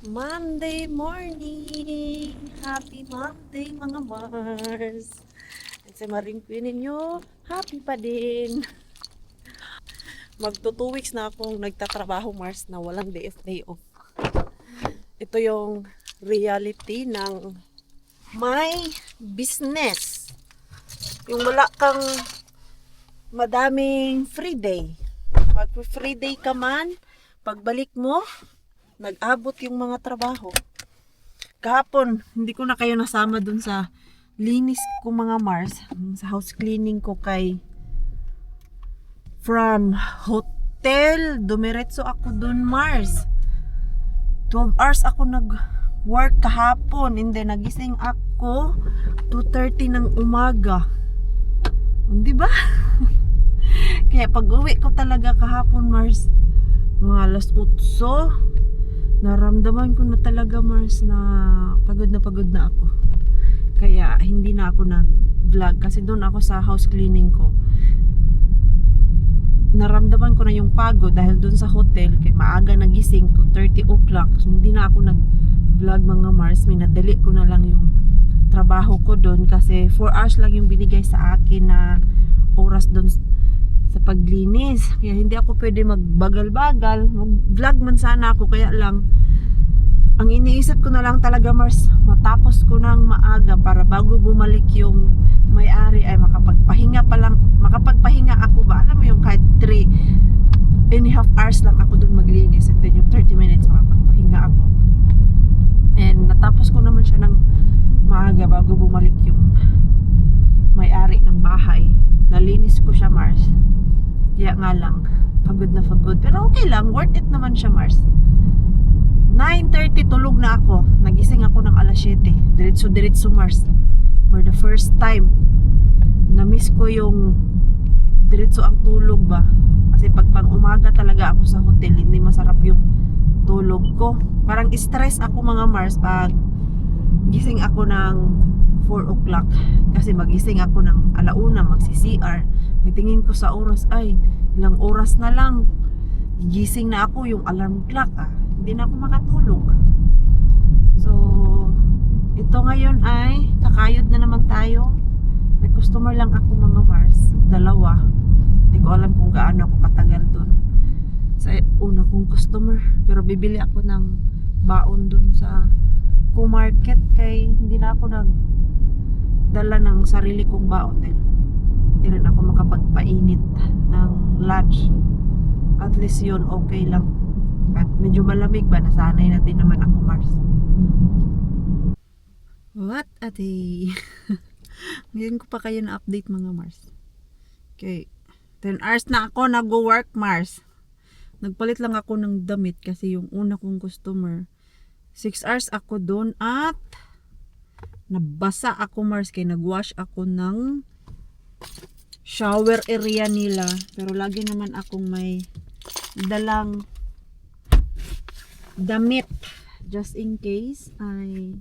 Monday morning! Happy Monday mga Mars! At sa maring ninyo, happy pa din! Magto 2 weeks na akong nagtatrabaho Mars na walang day off. Ito yung reality ng my business. Yung wala kang madaming free day. Pag free day ka man, pagbalik mo, nag-abot yung mga trabaho. Kahapon, hindi ko na kayo nasama dun sa linis ko mga Mars. Sa house cleaning ko kay from hotel, dumiretso ako dun Mars. 12 hours ako nag-work kahapon. And then nagising ako 2:30 ng umaga. Di ba? Kaya pag-uwi ko talaga kahapon Mars, mga alas 8, naramdaman ko na talaga Mars na pagod na ako. Kaya hindi na ako nag-vlog kasi doon ako sa house cleaning ko. Naramdaman ko na yung pagod dahil doon sa hotel kay maaga nagising to 30 o'clock. So, hindi na ako nag-vlog mga Mars. Minadali ko na lang yung trabaho ko doon kasi 4 hours lang yung binigay sa akin na oras doon sa paglinis. Kaya hindi ako pwede magbagal-bagal. Mag-vlog man sana ako, kaya lang ang iniisip ko na lang talaga Mars, matapos ko ng maaga para bago bumalik yung may-ari ay makapagpahinga ako ba? Alam mo yung kahit 3.5 hours lang ako dun maglinis and then yung 30 minutes makapagpahinga ako. And natapos ko naman siya ng maaga bago bumalik yung may-ari ng bahay. Nalinis ko siya Mars. Kaya nga lang, pagod na pagod. Pero okay lang, worth it naman siya Mars. 9:30 tulog na ako. Nagising ako ng alas 7. Diretso Mars. For the first time, na-miss ko yung diretso ang tulog ba. Kasi pag pang umaga talaga ako sa hotel, hindi masarap yung tulog ko. Parang stress ako mga Mars pag gising ako ng 4 o'clock. Kasi magising ako ng alauna, magsi-CR. May tingin ko sa oras, ay, ilang oras na lang. Gising na ako, yung alarm clock hindi na ako makatulog. So, ito ngayon ay kakayod na naman tayo. May customer lang ako mga Mars, 2. Hindi ko alam kung gaano ako katagal dun sa una kong customer. Pero bibili ako ng baon dun sa Q-Market kay hindi na ako nagdala ng sarili kong baon dahil hindi rin ako makapagpainit ng lunch. At least yun okay lang. At medyo malamig ba, nasanay na din naman ako Mars. What a day. Ngayon ko pa kayo na update mga Mars. Okay, 10 hours na ako nag-work Mars. Nagpalit lang ako ng damit kasi yung una kong customer 6 hours ako doon at nabasa ako Mars kaya nagwash ako ng shower area nila. Pero lagi naman akong may dalang damit just in case ay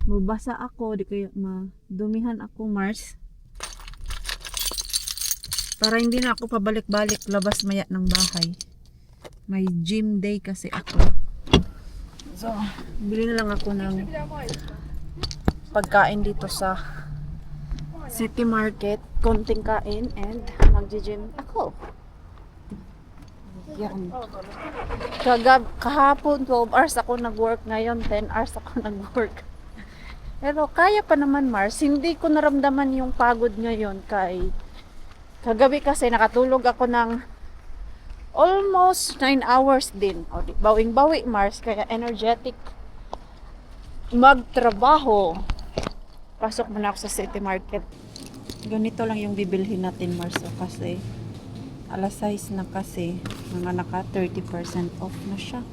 mabasa ako, di kaya madumihan ako Mars, para hindi na ako pabalik-balik labas maya ng bahay. May gym day kasi ako, so bili na lang ako ng pagkain dito sa City Market, konting kain and magji-gym ako. Yan. Kahapon 12 hours ako nag-work, ngayon 10 hours ako nag-work. Pero kaya pa naman Mars, hindi ko naramdaman yung pagod ngayon kay kagabi kasi nakatulog ako ng almost 9 hours din. O, bawing-bawi Mars, kaya energetic magtrabaho. Pasok muna ako sa City Market. Ganito lang yung bibilhin natin Mars kasi alas 6 na kasi, mga naka 30% off na siya.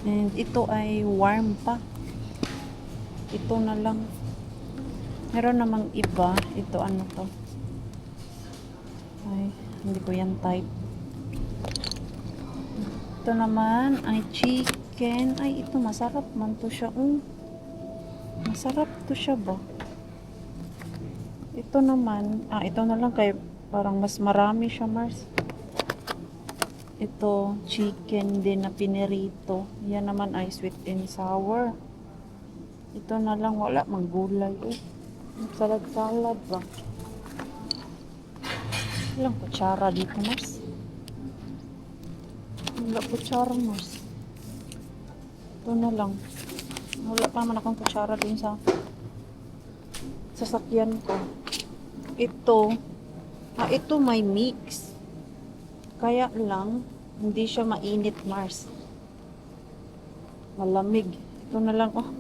And ito ay warm pa. Ito na lang. Meron namang iba. Ito ano to? Ay, hindi ko yan type. Ito naman ay chicken. Ay, ito masarap man to siya. Masarap to siya ba? Ito naman, ito na lang kay Parang mas marami siya, Mars. Ito, chicken din na pinirito. Yan naman ay sweet and sour. Ito na lang, wala mang gulay. Salad-salad ba? Ilang kutsara dito, Mars? Wala kutsara, Mars. Ito na lang. Wala pa naman akong kutsara dun sa sasakyan ko. Ito may mix. Kaya lang, hindi siya mainit, Mars. Malamig. Ito na lang, oh.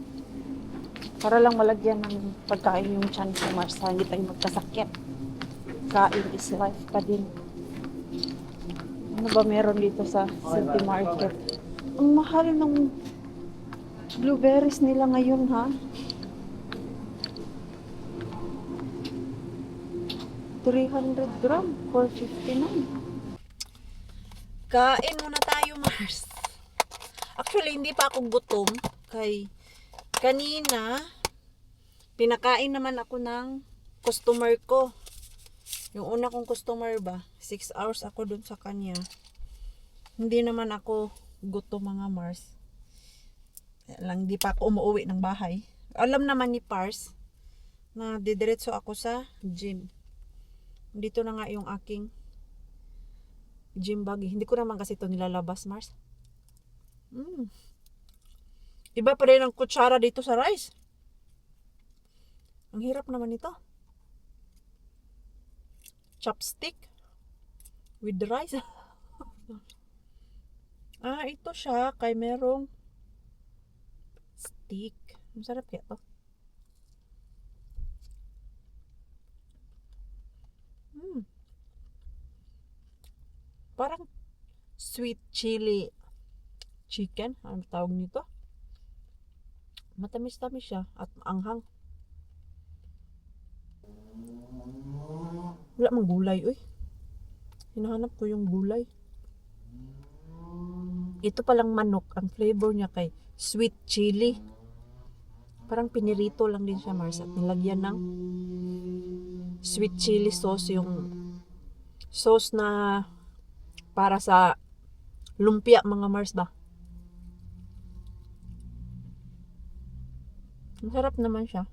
Para lang malagyan ng pagkain yung tiyan ko, Mars. Hindi tayo magkasakit. Kain is life pa din. Ano ba meron dito sa City Market? Ang mahal ng blueberries nila ngayon, ha? 300 gram, 459. Kain muna tayo, Mars. Actually, hindi pa ako gutom. Kanina, pinakain naman ako ng customer ko. Yung una kong customer ba, 6 hours ako dun sa kanya. Hindi naman ako gutom, mga Mars. Lang, di pa ako umuwi ng bahay. Alam naman ni Pars na didiretso ako sa gym. Dito na nga yung aking gym bag. Hindi ko naman kasi ito nilalabas, Mars. Iba pa rin ang kutsara dito sa rice. Ang hirap naman ito. Chopstick with the rice. Ito siya. Kay merong stick. Masarap kaya to. Parang sweet chili chicken. Ano tawag nito? Matamis-tamis siya at anghang. Wala mang gulay, uy. Hinahanap ko yung gulay. Ito palang manok. Ang flavor niya kay sweet chili. Parang pinirito lang din siya, Mars. At nilagyan ng sweet chili sauce. Yung sauce na para sa lumpia, mga Mars ba? Masarap naman siya.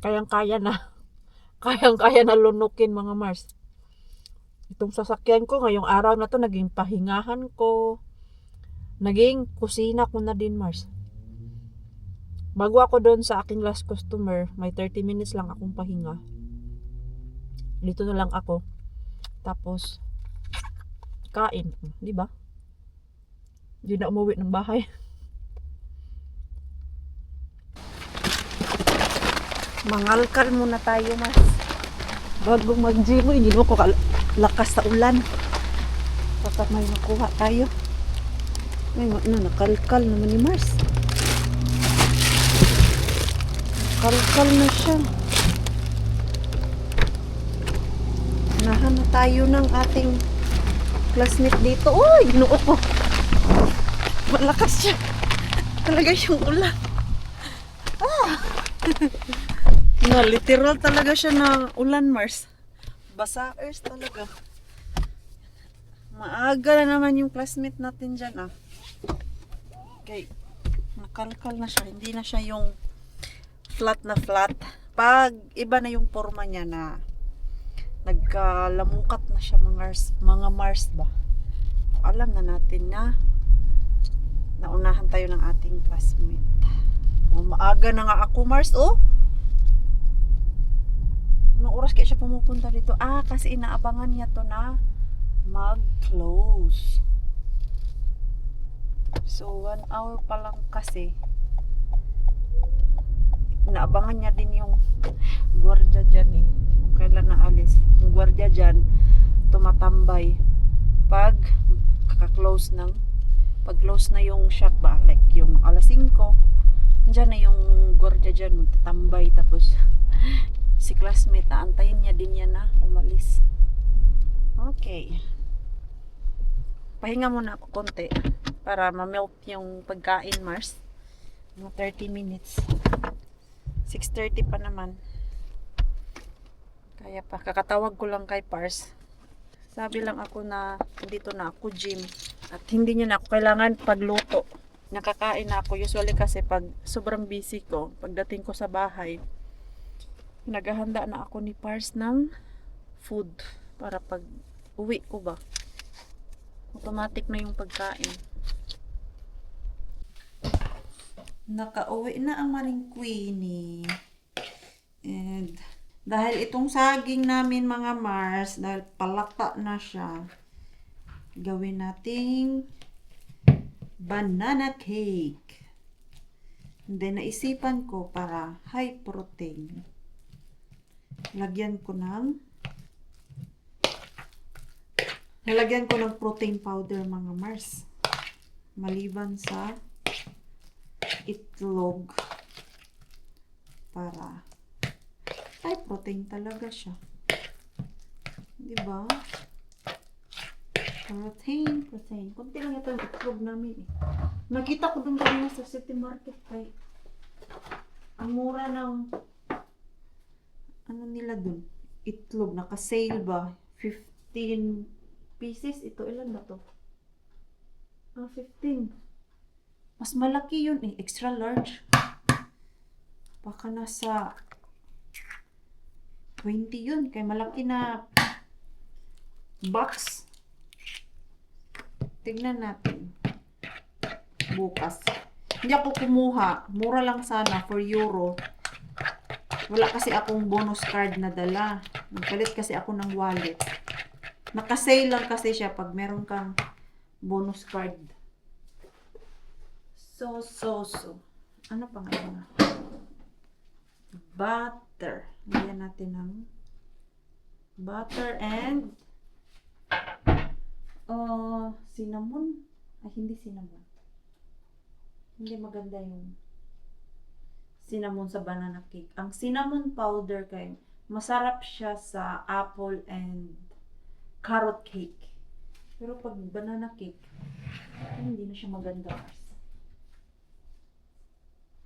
Kayang-kaya na lunukin, mga Mars. Itong sasakyan ko ngayong araw na to, naging pahingahan ko. Naging kusina ko na din, Mars. Bago ako doon sa aking last customer, may 30 minutes lang akong pahinga. Dito na lang ako. Tapos kain, di ba? Hindi na umuwi ng bahay. Mangalkal muna tayo, Mas. Bago mag-gym, hindi mo ko lakas sa ulan. Baka may makuha tayo. Ay, nakalkal naman ni Mars. Kalkal na siya. Unahan na tayo ng ating classmate dito. Uy, ginuot ko. Malakas siya. Talaga yung ulan. Literal talaga siya na ulan, Mars. Basaers talaga. Maaga na naman yung classmate natin dyan, Okay. Nakalkal na siya. Hindi na siya yung flat na flat. Pag iba na yung forma niya na nagkalamukat na siya, mga Mars ba? Alam na natin na naunahan tayo ng ating classmate. Maaga na nga ako, Mars. Anong oras kaya siya pumupunta dito? Kasi inaabangan niya to na mag-close. So, 1 hour pa lang kasi. Inaabangan niya din yung gwardiya dyan kung kailan naalis. Yung gwardiya dyan, tumatambay. Pag kaka-close pag-close na yung shop ba? Like yung alas 5, dyan na yung gwardiya dyan, magtatambay. Tapos, si classmate, naantayin niya din yan na umalis. Okay. Pahinga muna ako konti para ma-melt yung pagkain, Mars. Mga 30 minutes. 6:30 pa naman. Kaya pa, kakatawag ko lang kay Pars. Sabi lang ako na dito na ako gym. At hindi niya na ako kailangan pagluto. Nakakain na ako. Usually kasi pag sobrang busy ko, pagdating ko sa bahay, naghahanda na ako ni Pars ng food. Para pag uwi ko ba, automatic na yung pagkain. Nakauwi na ang Maring Queenie. And dahil itong saging namin mga Mars, dahil palata na siya, gawin nating banana cake. And then naisipan ko para high protein. Nalagyan ko ng protein powder mga Mars. Maliban sa itlog para ay protein talaga siya. 'Di ba? Protein. Kunti lang ito yung itlog namin eh. Nakita ko dun kanina sa City Market kay ang mura ng ano nila dun? Itlog. Naka-sale ba? 15 pieces. Ito ilan ba to? 15. Mas malaki yun eh. Extra large. Baka nasa 20 yun. Kaya malaki na box. Tignan natin. Bukas. Hindi ako kumuha. Mura lang sana. For euro. Wala kasi akong bonus card na dala. Nagpalit kasi ako ng wallet. Naka-sale lang kasi siya pag meron kang bonus card. So. Ano pa nga yun? Butter. Lagyan natin ng butter and cinnamon. Ay, hindi cinnamon. Hindi maganda yung cinnamon sa banana cake. Ang cinnamon powder kayo, masarap siya sa apple and carrot cake. Pero pag banana cake, hindi na siya maganda.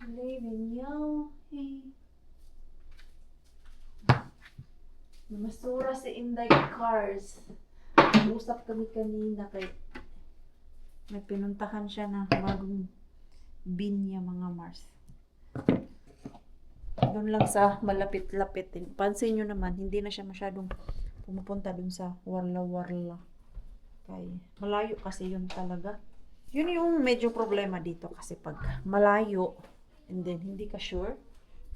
Leaving you. Hey. Masura si Inday Cars. Usap kami kanina kay may pinuntahan siya na bagong binya mga Mars. Doon lang sa malapit-lapit. Pansin nyo naman, hindi na siya masyadong pumupunta doon sa warla-warla. Kaya malayo kasi yun talaga. Yun yung medyo problema dito kasi pag malayo and then hindi ka sure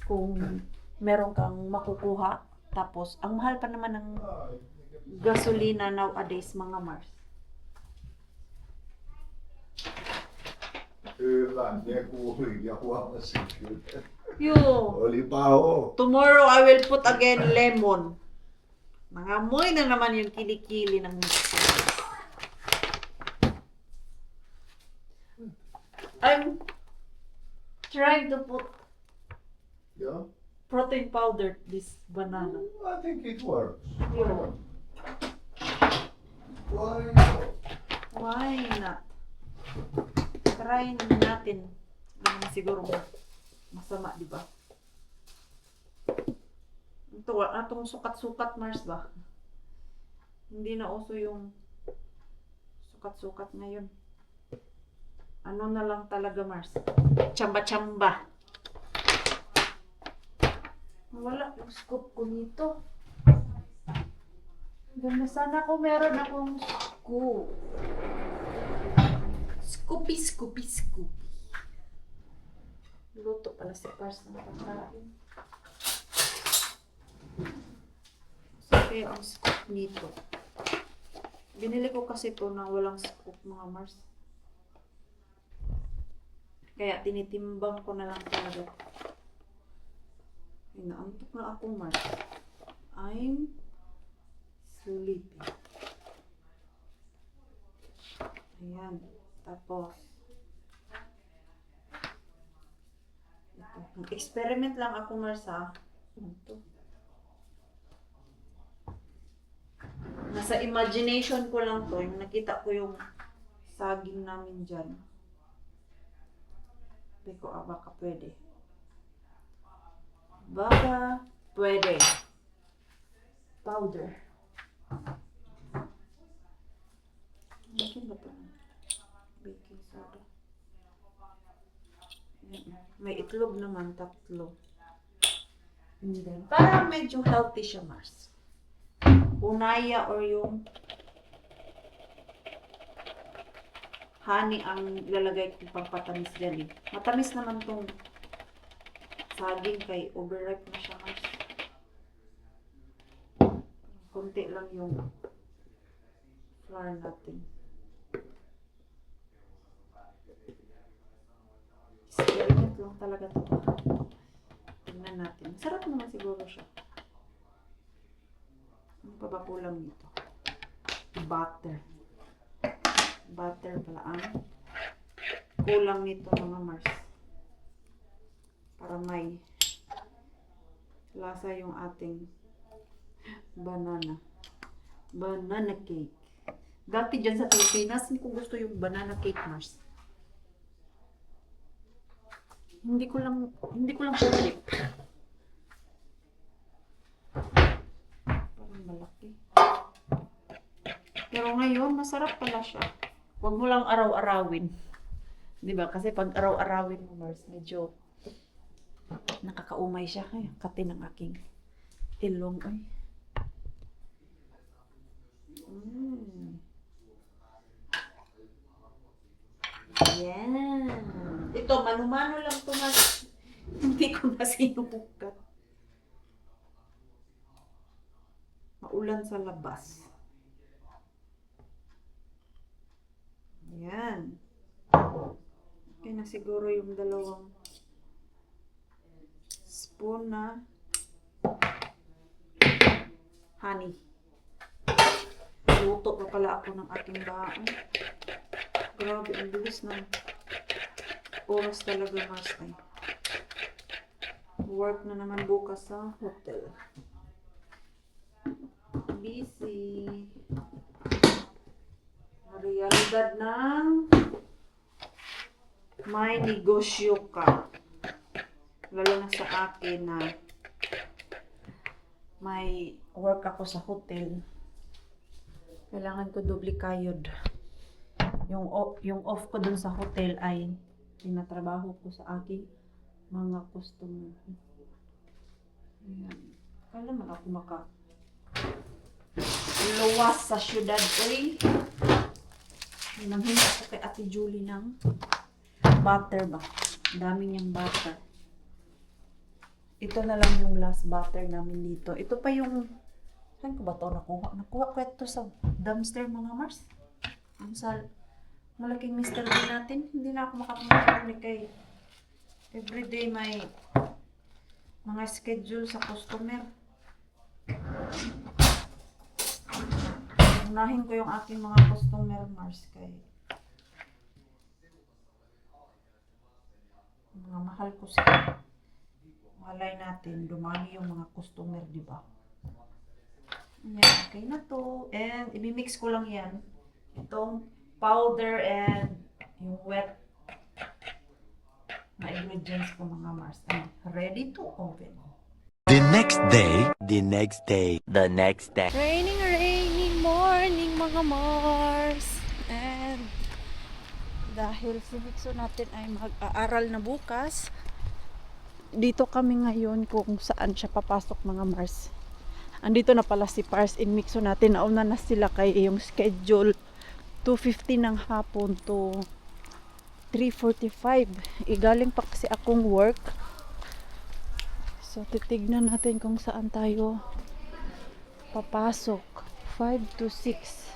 kung meron kang makukuha. Tapos, ang mahal pa naman ng gasolina nowadays, mga Mars. Hyvä, ne kuuli ja huomasin kyllä. Yo, Oli paho. tomorrow I will put again lemon. Nangamoy na naman yung kilikili ng mixer. I'm trying to put Yeah, protein powder this banana. I think it works. Yo, Why not? why not? Try natin. Naman siguro masama, di ba? Ito, atong sukat-sukat Mars ba? Hindi na uso yung sukat-sukat ngayon. Ano na lang talaga Mars? Chamba-chamba. Wala yung scoop ko nito. Ganda sana kung meron akong scoop. Scoopy. Luto pala si Pars ng pagkain. Kaya ang scoop nito. Binili ko kasi ito na walang scoop mga Mars. Kaya tinitimbang ko na lang talaga. Ay, naantok na ako Mars. I'm sleepy. Ayan. Tapos, ito. Experiment lang ako Mars ha. Ito. Nasa imagination ko lang to. Yung nakita ko yung saging namin dyan. Sabi ko, baka pwede. Baka pwede. powder. Ano ba ito? Baking soda. Ayan. May itlog naman, 3. And then, parang medyo healthy siya, Mars. Unaya or yung honey ang lalagay kong pangpatamis dyan eh. Matamis naman tong saging kay overripe na siya, Mars. Kunti lang yung flour natin. Experiment lang talaga ito. Tingnan natin. Sarap naman siguro siya. Ano pa ba kulang nito? Butter. Butter pala ang kulang nito, mga Mars. Para may lasa yung ating banana. Banana cake. Dati dyan sa Pilipinas, hindi ko gusto yung banana cake, Mars. Hindi ko lang favorite. Parang malaki. Pero ngayon, masarap pala siya. Huwag mo lang araw-arawin. Di ba? Kasi pag araw-arawin mo, Mars, medyo nakakaumay siya. Ay, kati ng aking ilong. Ay. Yan. Ito, mano-mano lang ito, Mars. Hindi ko na sinubukan. Maulan sa labas. Yan. Okay na siguro yung 2 spoon na honey. Luto pa pala ako ng aking baon. Grabe, ang bilis ng oras talaga, Mars. Ay. Work na naman bukas sa hotel. Busy. Realidad ng may negosyo ka. Lalo na sa akin na may work ako sa hotel. Kailangan ko doble kayod. Yung off ko dun sa hotel ay tinatrabaho ko sa aking mga customer. Ayan. Kala man ako luwas sa syudad. Nanghingi ako kay Ate Julie ng butter ba? Dami niyang butter. Ito na lang yung last butter namin dito. Ito pa yung... Saan ko ba ito nakuha? Nakuha ko ito sa dumpster, mga Mars. Ang malaking Mr. D natin. Hindi na ako makapunta kay everyday may mga schedule sa customer. Unahin ko yung aking mga customer, Mars, kay mga mahal ko sila. Malay natin, dumami yung mga customer, di ba? Ayan, okay na to. And, imimix ko lang yan. Itong powder and yung wet na ingredients ko, mga Mars. And ready to open. The next day, the next day, the next day. Rainy morning, mga Mars. And dahil si Mixo natin ay mag-aaral na bukas, dito kami ngayon kung saan siya papasok, mga Mars. Andito na pala si Pars in Mixo natin. Nauna na sila kay yung schedule 2:50 ng hapon to 3:45. Igaling pa kasi akong work. So titignan natin kung saan tayo papasok. 5 to 6.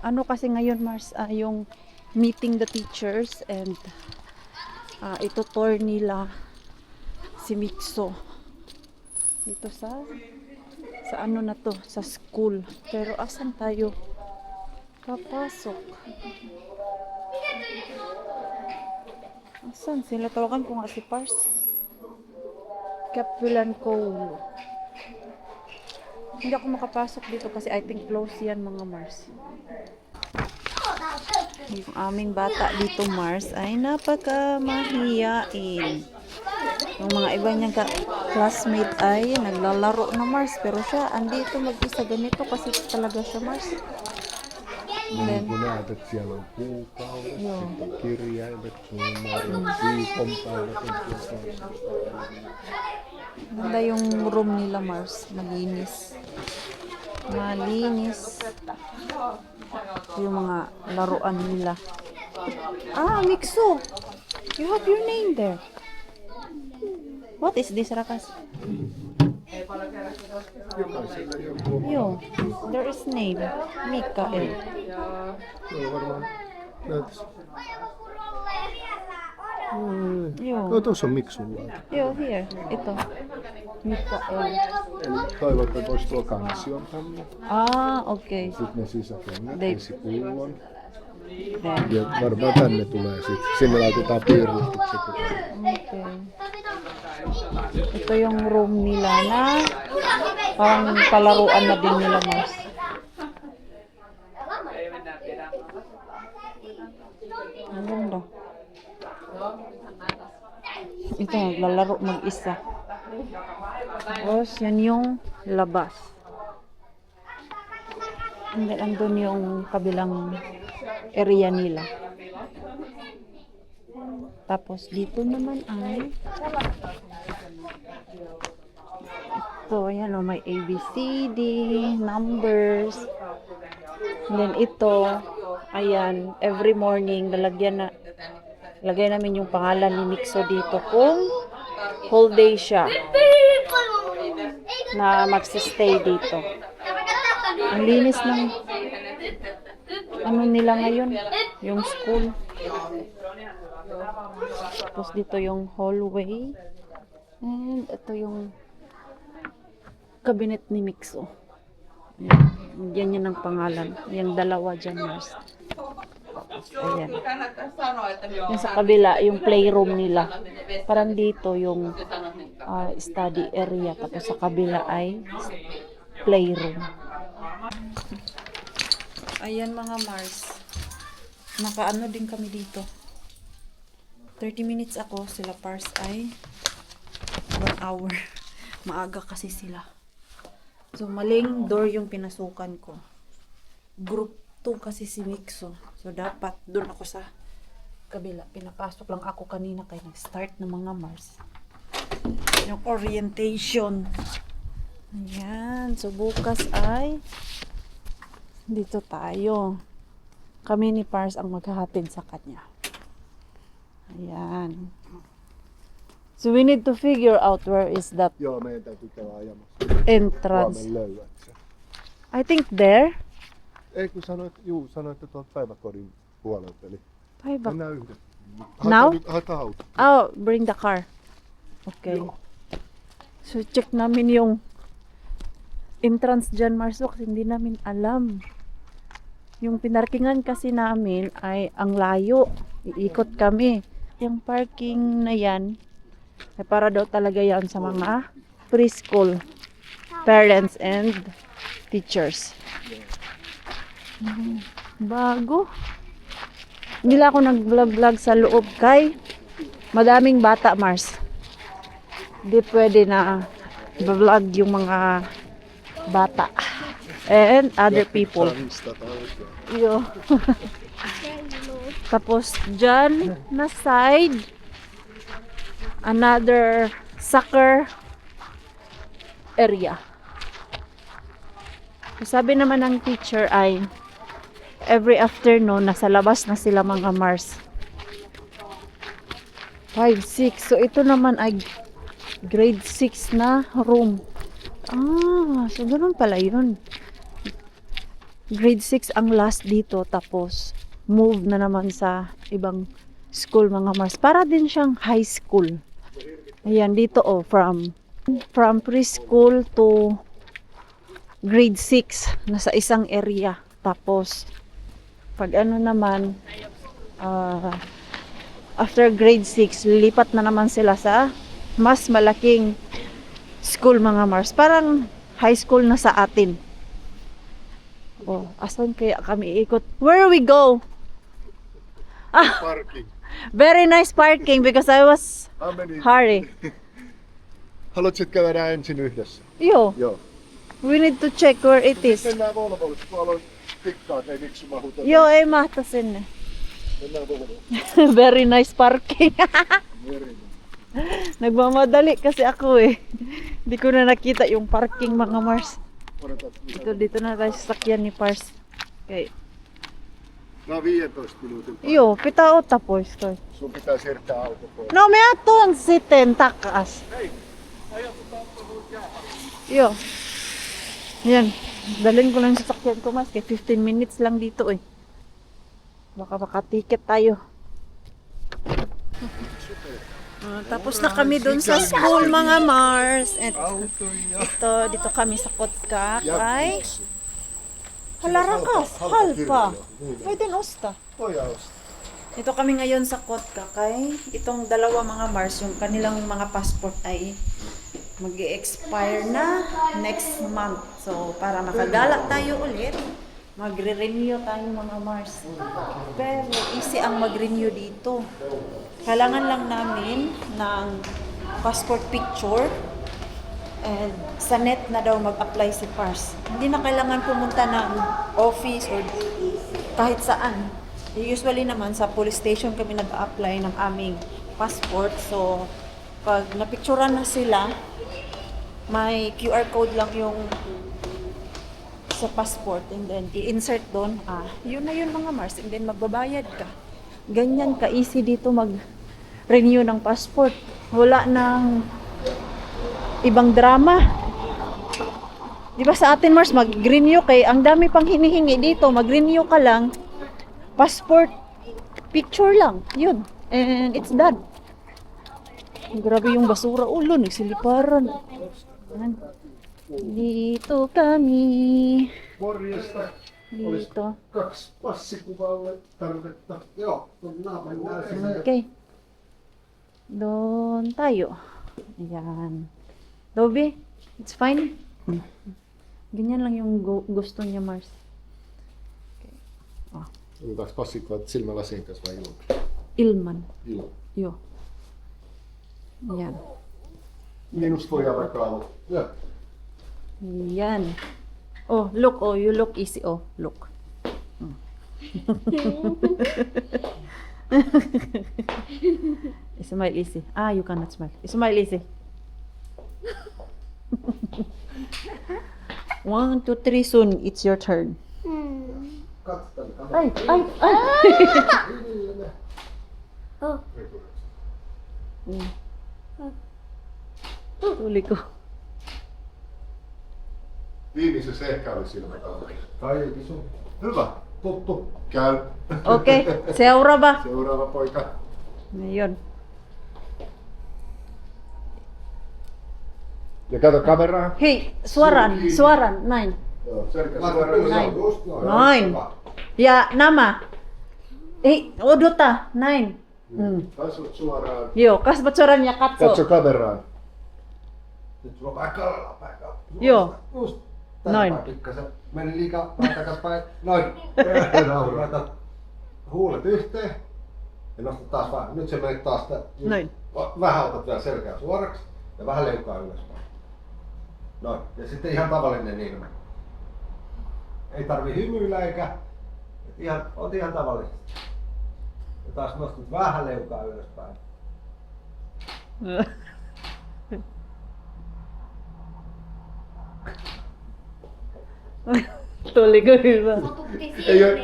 Ano kasi ngayon, Mars, yung meeting the teachers and itutour nila si Mixo dito sa ano na to, sa school. Pero asan tayo papasok? Asan sila? Tawagan ko nga si Pars. Capulan Cole. Hindi ako makapasok dito kasi I think close yan, mga Mars. Yung aming bata dito, Mars, ay napaka mahiyain. Yung mga iba niyang classmate ay naglalaro na Mars. Pero siya, andito mag-isa ganito kasi talaga siya Mars. Niin kuin näet, että siellä on kuukaudet, Joo. sitten kirjaimet, numerot, viikonpäivät on tuossa. Ganda yung room nila Mars. Malinis. Malinis. Yung mga laruan nila. Ah, Mikso! You have your name there. What is this, Rakas? Jokaisella joku oma. Yo, there is name. Mikael. Se on varmaan näytös. Yo. No tuossa on Miksulla. Yo, here. Ito. Mikael. Eli toivon, että voisi tuo kansion tänne. Ah, okay. Sitten ne sisäkengät, Dei- vesipullon. There. Ja varmaan tänne tulee sitten. Sinne laitetaan piirustukset. Okay. Ito yung room nila na parang palaruan na din nila Mars. Ang ganda. Ito, naglalaro mag-isa. Tapos, yan yung labas. And then, andun yung kabilang area nila. Tapos, dito naman ay ito, ayan o, may ABCD, numbers. And then ito, ayan, every morning, lagay namin yung pangalan ni Mikso dito kung whole day siya na magsistay dito. Ang linis ng ano nila ngayon, yung school. Tapos dito yung hallway. And ito yung cabinet ni Mikso. Yan yan ang pangalan. Yung dalawa dyan, Mars. Ayan. Yung sa kabila, yung playroom nila. Parang dito yung study area. Tapos sa kabila ay playroom. Ayan mga Mars. Nakaano din kami dito. 30 minutes ako. Sila Pars ay 1 hour. Maaga kasi sila. So, maling door yung pinasukan ko. Group 2 kasi si Mikso. So, dapat doon ako sa kabila. Pinapasok lang ako kanina kaya nag-start ng mga Mars. Yung orientation. Ayan. So, bukas ay dito tayo. Kami ni Pars ang maghahatid sa kanya. Ayan. So, we need to figure out where is that Joo, meidän täytyy käydä ajamassa. entrance. Huomenna löydät sen. I think there. Ei kun sanoit, että tuolta päiväkodin puolelta. Eli Bye, mennään yhdessä. Now? Haetaan auto. Oh, bring the car. Okay. Joo. So, check namin yung entrance dyan, Marso, kasi hindi namin alam. Yung pinarkingan kasi namin ay ang layo. Iikot kami. Yung parking na yan, ay para daw talaga yan sa mga preschool parents and teachers. Bago. Hindi lang ako nag-vlog sa loob kay madaming bata, Mars. Hindi pwede na vlog yung mga bata and other people. Yo. Tapos dyan na side, another soccer area. Sabi naman ng teacher ay every afternoon nasa labas na sila mga Mars. 5, 6. So ito naman ay grade 6 na room. Ah, so ganun pala yun. Grade 6 ang last dito, tapos move na naman sa ibang school mga Mars. Para din siyang high school. Ayan, dito oh, from preschool to grade 6, nasa isang area. Tapos, pag ano naman, after grade 6, lilipat na naman sila sa mas malaking school mga Mars. Parang high school na sa atin. Oh, asan kaya kami ikot? Where we go? Parking. Very nice parking because I was How many? hurry. Haluatko käydä ensin yhdessä? Joo, Joo. we need to check where it is. Mennään Volvolle, kun aloin tikkaat, ei miksi mahuta. Joo, ei mahta sinne. Mennään Volvolle. Very nice parking. Meri. Nagmamadali kasi ako eh. Hindi ko na nakita yung parking mga Mars. Odotat mitä? Dito na tayo sa sakyan ni Pars. Okay. Nää on 15 minuutin päästä. Joo, pitää ottaa pois toi. Sun pitää siirtää auto pois. No me aton sitten takas. Joo. Yan. Dalhin ko lang sa sakyan ko mas. Kaya 15 minutes lang dito eh. Baka makatiket tayo. Tapos na kami dun sa school mga Mars. And Auto ja... dito kami sa Kotka. ja Kay bussi. halarakas, halpa. Pwede osta. Voi ostaa. Ito kami ngayon sa Kotka kay itong dalawa mga Mars, yung kanilang mga passport ay mag-expire na next month. So, para makagala tayo ulit, magre-renew tayo mga Mars. Pero easy ang mag-renew dito. Kailangan lang namin ng passport picture and sa net na daw mag-apply si Pars. Hindi na kailangan pumunta ng office or kahit saan. Usually naman sa police station kami nag-apply ng aming passport. So, pag napicturean na sila, may QR code lang yung sa passport and then i-insert doon. Yun na yun mga Mars. And then magbabayad ka. Ganyan ka easy dito mag-renew ng passport. Wala nang ibang drama. Di ba sa atin Mars mag-renew kay ang dami pang hinihingi dito. Mag-renew ka lang. Passport picture lang. Yun. And it's done. Grabe yung basura ulo, nagsiliparan. Yan. Dito kami. Morjesta. Dito. 2 passikuvalle tarvetta. Joo, mennään sinne. Okay. Doon tayo. Ayan. Dobby, it's fine. Ganyan lang yung gusto niya, Mars. Otetaanko passikuvat silmälasien kanssa vai ilman? Ilman. Ilman. Joo. Ayan. Minusta voi avata auto. Joo. Ayan. Oh, look. Oh, you look easy. Oh, look. Smile easy. You cannot smile. Smile easy. 1, 2, 3, soon it's your turn. Katsotaan. Ay! Tuli ko. Viimeisessä ehkä oli silmätauti. Tai iso. Hyvä. Tuttu. Käy. Okay, seuraava. Seuraava poika. Yun. Ja kato kameraa. Hei, suoran, näin. Joo, selkä suoraan. Näin. Just noin. Näin. Ja nämä. Ei, odota, näin. Kasvot suoraan. Joo, kasvat suoraan ja katso. Katso kameraan. Nyt sulla on vähän kallella. Joo. Just. Noin. Pikkasen. Meni liikaa takaspäin. Noin. Naurata. Huulet yhteen. Ja nosta taas vähän. Nyt se menee taas. Noin. Vähän otat vielä selkää suoraksi. Ja vähän leukaa ylöspäin. Noin. Ja sitten ihan tavallinen ilme. Ei tarvi hymyillä eikä. Oot ihan tavallisesti. Ja taas nostat vähän leukaa ylöspäin. Tuliko hyvä?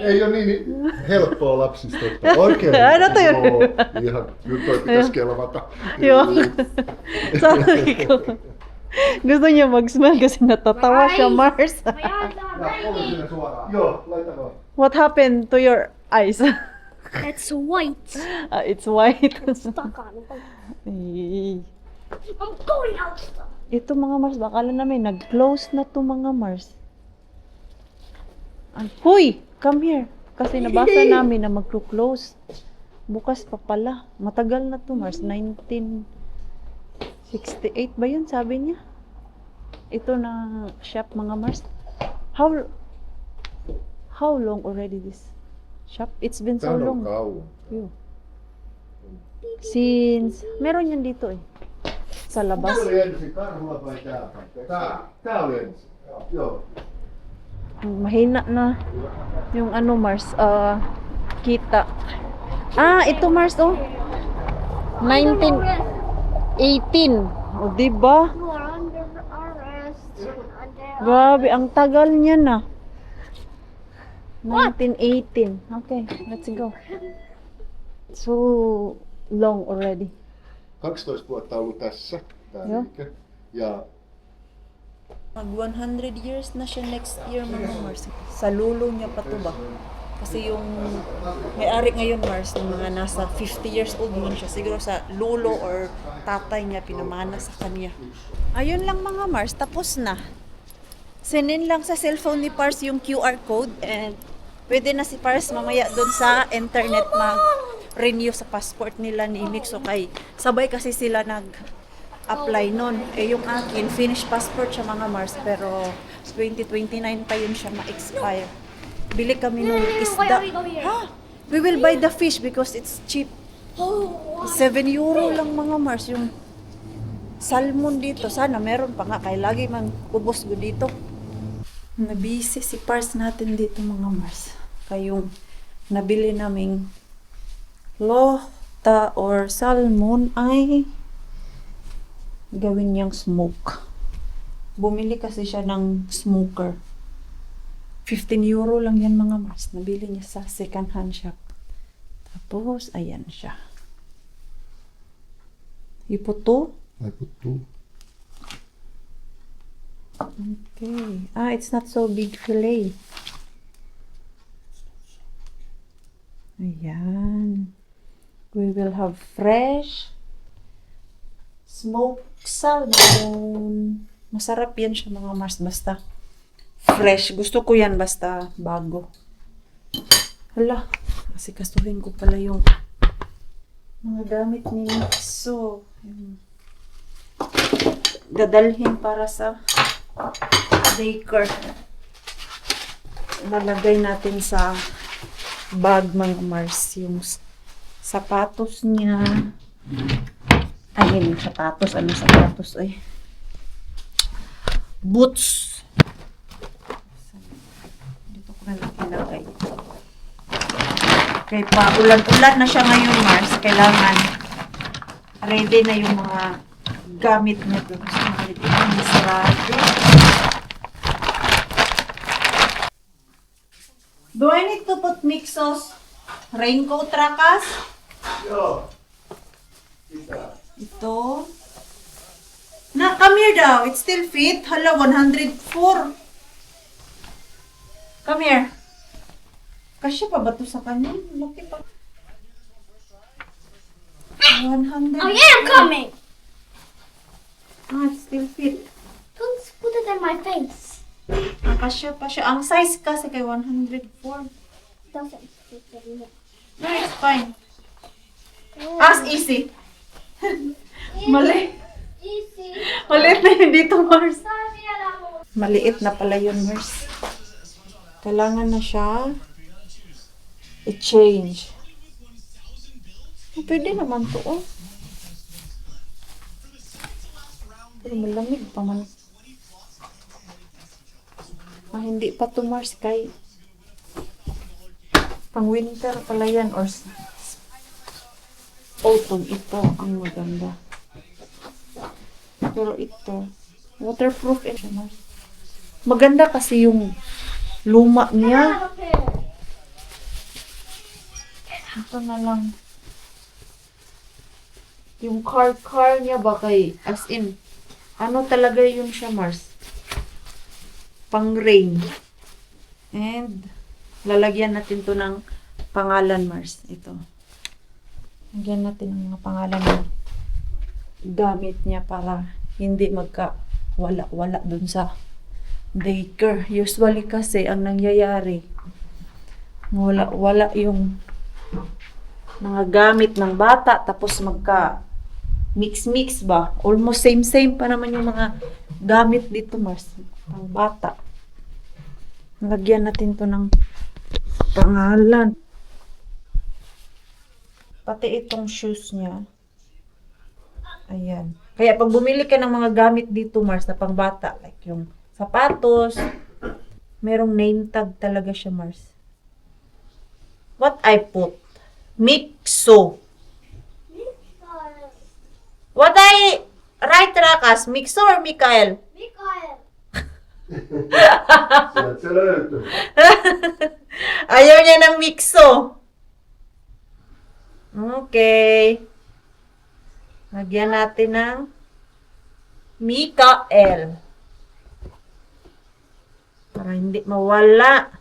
Ei ole niin helppoa lapsista ottaa. Oikein. No toi on Joo, ihan, kyllä toi pitäisi kelvata. Joo. Sabi ko. Gusto niya mag-smile kasi natatawa siya, Mars. Ja oli sinne suoraan. Joo, laita vaan. What happened to your eyes? It's white. It's white. Stuck on. Ay. I'm going out. Ito mga Mars, bakala namin nag-close na to mga Mars. Huy! Come here. Kasi nabasa namin na mag-close. Bukas pa pala. Matagal na to Mars. 1968 ba yun sabi niya? Ito na shop mga Mars. How long already this shop? It's been so Tää on long. kauan. Yo. Since, meron yan dito eh. Sa labas. Tää oli ensin karhulla vai tää? Tää oli ensin. Joo. Mahina na yung ano, Mars, kita. Ito, Mars, oh. 1918. O, diba? You are under arrest. Grabe, ang tagal niya na. 1918. Okay, let's go. So long already. 12 vuotta ollut tässä. Tää Joo. liike. Ja Mag 100 years na siya next year, mga Mars. Sa lulo niya pa to ba? Kasi yung may-ari ngayon, Mars, yung mga nasa 50 years old yun siya. Siguro sa lolo or tatay niya pinamana sa kanya. Ayun lang mga Mars, tapos na. Sinin lang sa cellphone ni Pars yung QR code and pwede na si Pars mamaya doon sa internet mag-renew sa passport nila ni Mixo kay sabay kasi sila nag-apply nun. Yung akin, finished passport siya mga Mars pero 2029 pa yun siya ma-expire. Bili kami ng Why isda. don't we go here? We will buy the fish because it's cheap. 7 euro lang mga Mars yung salmon dito. Sana meron pa nga kay lagi man ubos ko dito. Nabisi si Pars natin dito mga Mars. Kayong nabili naming lohta or salmon ay gawin niyang smoke. Bumili kasi siya ng smoker. 15 euro lang yan mga Mars. Nabili niya sa second hand shop. Tapos, ayan siya. Iputo. Ai puttuu. Okay. It's not so big fillet. Ayan. We will have fresh smoked salmon. Masarap yan siya mga Mars. Basta fresh. Gusto ko yan basta bago. Hala. Kasi kasuhin ko pala yung mga gamit ni Mixo. Dadalhin para sa daycare. Lalagay natin sa bag mga Mars yung sapatos niya. Ayun yung sapatos. Ano sapatos ay? Boots. Dito ko na lang ilagay. Okay, paulan-ulan na siya ngayon, Mars. Kailangan ready na yung mga gamit niya doon. Sarado. Do I need to put Mixos raincoat rakas? Joo. Ito. Na, come here daw. It still fit. Hala, 104. Come here. Kasya pa ba ito sa kanya? Laki pa. 100. Oh yeah, I'm coming. It still fit. Don't put it in my face. Kasya pa siya. Ang size kasi kay 104. Doesn't fit in it. No, it's fine. As easy. Mali. Easy. Maliit na yun dito, Mars. Sorry, alam mo. Maliit na pala yun, Mars. Kailangan na siya i-change. Pwede naman to, oh. Pero malamig pa man. Hindi pa to, Mars, kay pang winter pala yan or autumn. Ito ang maganda. Pero ito, waterproof and Mars. Maganda kasi yung luma niya. Ito na lang. Yung car niya ba kay, as in, ano talaga yun siya, Mars? Pang rain. And, lalagyan natin to ng pangalan, Mars. Ito. Lagyan natin ng mga pangalan ng gamit niya para hindi magka-wala-wala dun sa daycare. Usually kasi, ang nangyayari, wala yung mga gamit ng bata tapos magka mix ba? Almost same pa naman yung mga gamit dito, Mars. Ang bata. Lagyan natin to ng pangalan. Pati itong shoes niya. Ayan. Kaya pag bumili ka ng mga gamit dito, Mars, na pangbata, like yung sapatos, merong name tag talaga siya, Mars. What I put? Mixo. What I write, Rakas? Mixo or Mikael? Mikael. Sieltä se löytyy. Ayaw niya ng mixo. Okay. Lagyan natin ng Mikael. Para hindi mawala.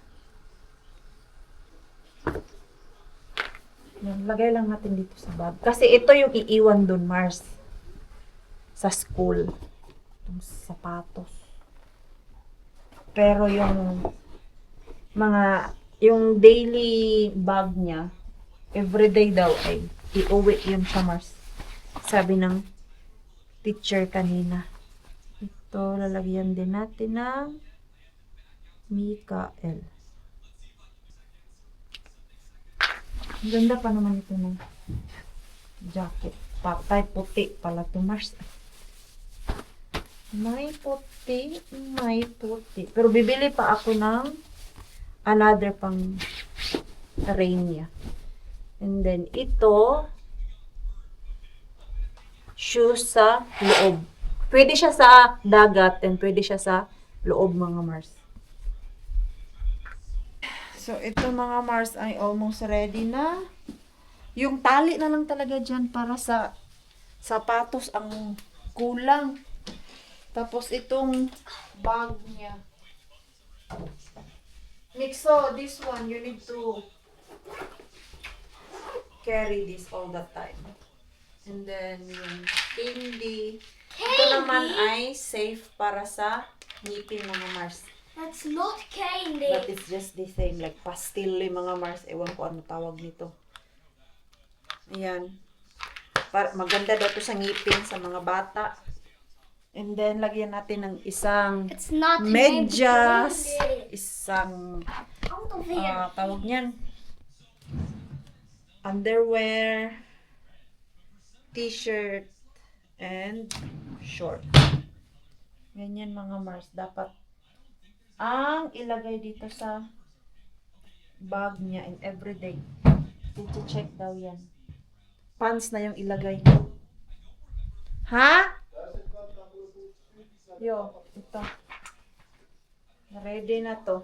Yan, lagay lang natin dito sa bag. Kasi ito yung iiwan dun, Mars. Sa school. Itong sapatos. Pero yung daily bag niya, everyday daw ay iuwi yun sa Mars. Sabi ng teacher kanina. Ito, lalagyan din natin ng Mikael. Ang ganda pa naman ito ng jacket. Patay puti pala to, Mars. May puti. Pero bibili pa ako ng another pang rain niya. And then, ito, shoes sa loob. Pwede siya sa dagat and pwede siya sa loob, mga Mars. So, ito mga Mars ay almost ready na. Yung tali na lang talaga dyan para sa sapatos ang kulang. Tapos itong bag niya. Mixo, this one, you need to carry this all the time. And then, yung candy. Ito naman ay safe para sa ngipin, mga Mars. That's not candy. But it's just the same, like pastil mga Mars. Ewan ko ano tawag nito. Ayan. Maganda daw to sa ngipin sa mga bata. And then, lagyan natin ng isang It's not medyas, candy. isang, Out of here. tawag niyan, underwear, t-shirt, and short. Ganyan mga Mars. Dapat ang ilagay dito sa bag niya in everyday. Dito check daw yan. Pants na yung ilagay. Ha? Yo, ito. Ready na to.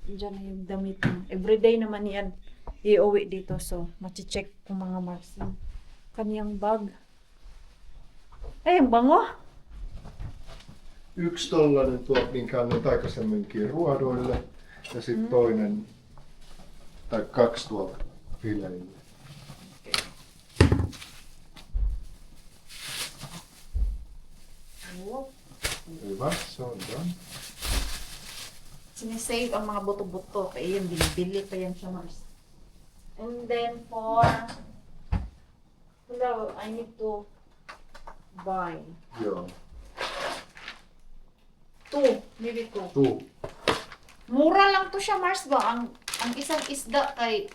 Diyan na yung damit mo. Everyday naman yan. I-uwi dito. So, machi-check ko mga Mars. Yung kaniyang bag. Ay, ang bango. Yksi tollanen tuo, minkä annoin aikaisemminkin ruodoille. Ja sitten toinen, tai kaksi tuolta fileille. Oh. Hyvä, se on done. Sinisave ang mga buto-buto. Kaya yan, binibili pa yan siya, Mars. And then for... Hello, I need to buy Joo. 2. Maybe 2. Tuu. Mura lang to siya, Mars ba? Ang isang isda kay...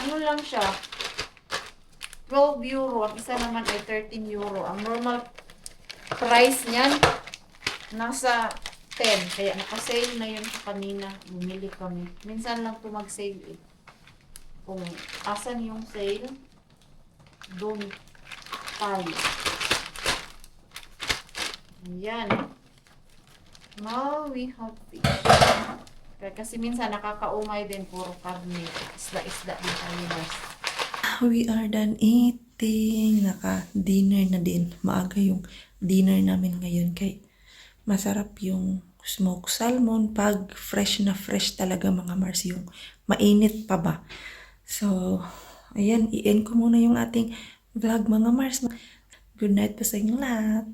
Ano lang siya? 12 euro. Ang isa naman ay 13 euro. Ang normal price niyan, nasa 10. Kaya naka-sale na yun sa kanina. Bumili kami. Minsan lang ito mag-sale eh. Kung asan yung sale, doon tayo. Ayan. Now we have fish. Kasi minsan nakakaumay din, puro karne. Isda-isda din tayo, Mars. We are done eating. Naka-dinner na din. Maaga yung dinner namin ngayon. Kay masarap yung smoked salmon. Pag fresh na fresh talaga mga Mars. Yung mainit pa ba. So, ayan. I-end ko muna yung ating vlog mga Mars. Good night po sa inyong lahat.